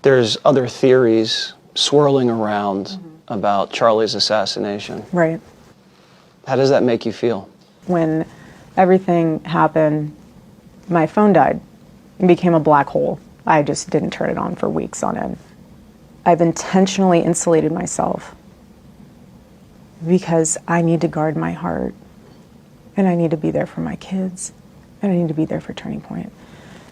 there's other theories swirling around about Charlie's assassination. Right. How does that make you feel? When everything happened, my phone died and became a black hole. I just didn't turn it on for weeks on end. I've intentionally insulated myself because I need to guard my heart, and I need to be there for my kids, and I need to be there for Turning Point.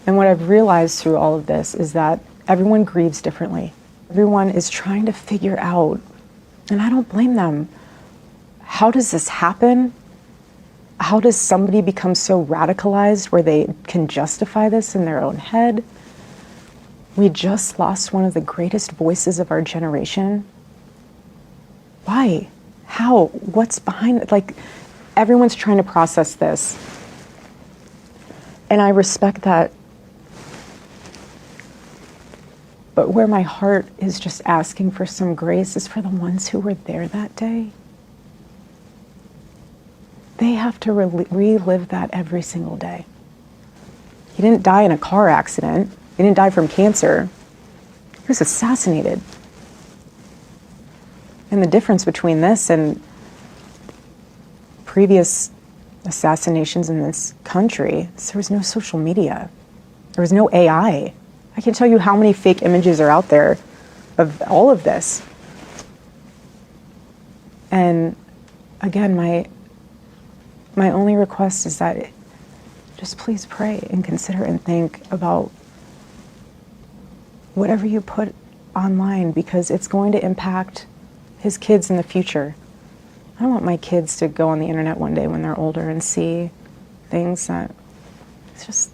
And what I've realized through all of this is that everyone grieves differently. Everyone is trying to figure out, and I don't blame them, how does this happen? How does somebody become so radicalized where they can justify this in their own head? We just lost one of the greatest voices of our generation. Why? How? What's behind it? Like, everyone's trying to process this. And I respect that. But where my heart is just asking for some grace is for the ones who were there that day. They have to relive that every single day. He didn't die in a car accident. He didn't die from cancer. He was assassinated. And the difference between this and previous assassinations in this country is there was no social media. There was no AI. I can't tell you how many fake images are out there of all of this. And again, my only request is that just please pray and consider and think about whatever you put online, because it's going to impact his kids in the future. I don't want my kids to go on the internet one day when they're older and see things that it's just,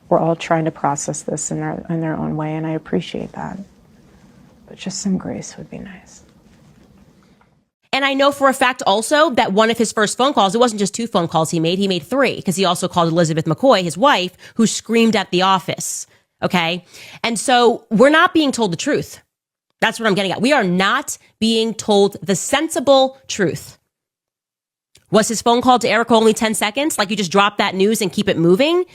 we're all trying to process this in their own way, and I appreciate that. But just some grace would be nice. And I know for a fact also that one of his first phone calls, it wasn't just 2 phone calls he made 3, because he also called Elizabeth McCoy, his wife, who screamed at the office. Okay. And so we're not being told the truth. That's what I'm getting at. We are not being told the sensible truth. Was his phone call to Erica only 10 seconds? Like you just drop that news and keep it moving?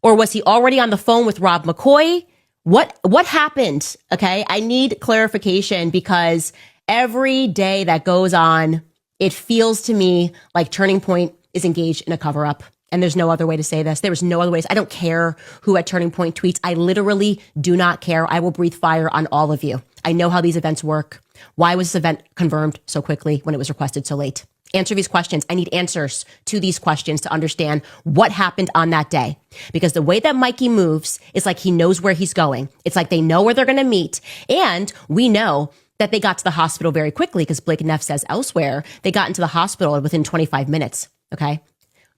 Or was he already on the phone with Rob McCoy? What happened? Okay. I need clarification, because every day that goes on, it feels to me like Turning Point is engaged in a cover-up. And there's no other way to say this. There is no other ways. I don't care who at Turning Point tweets. I literally do not care. I will breathe fire on all of you. I know how these events work. Why was this event confirmed so quickly when it was requested so late? Answer these questions. I need answers to these questions to understand what happened on that day. Because the way that Mikey moves is like he knows where he's going. It's like they know where they're going to meet. And we know that they got to the hospital very quickly, because Blake Neff says elsewhere, they got into the hospital within 25 minutes. Okay.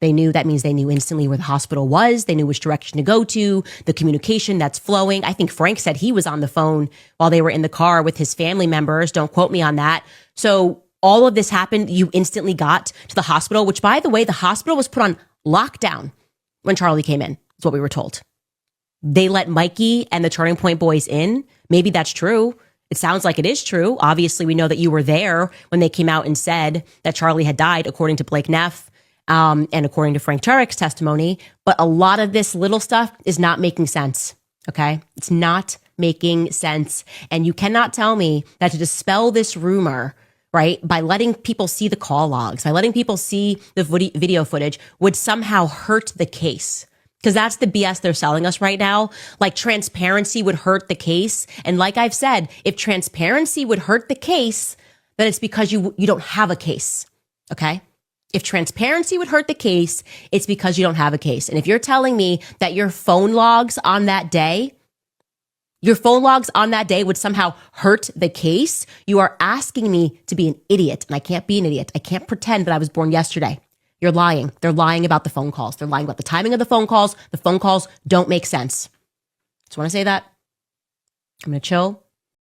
That means they knew instantly where the hospital was. They knew which direction to go to, the communication that's flowing. I think Frank said he was on the phone while they were in the car with his family members. Don't quote me on that. So all of this happened. You instantly got to the hospital, which, by the way, the hospital was put on lockdown when Charlie came in, is what we were told. They let Mikey and the Turning Point boys in. Maybe that's true. It sounds like it is true. Obviously, we know that you were there when they came out and said that Charlie had died, according to Blake Neff. And according to Frank Turek's testimony, but a lot of this little stuff is not making sense, okay? It's not making sense. And you cannot tell me that to dispel this rumor, right, by letting people see the call logs, by letting people see the video footage, would somehow hurt the case. Because that's the BS they're selling us right now. Like transparency would hurt the case. And like I've said, if transparency would hurt the case, then it's because you don't have a case, okay? If transparency would hurt the case, it's because you don't have a case. And if you're telling me that your phone logs on that day would somehow hurt the case, you are asking me to be an idiot. And I can't be an idiot. I can't pretend that I was born yesterday. You're lying. They're lying about the phone calls. They're lying about the timing of the phone calls. The phone calls don't make sense. Just want to say that. I'm going to chill.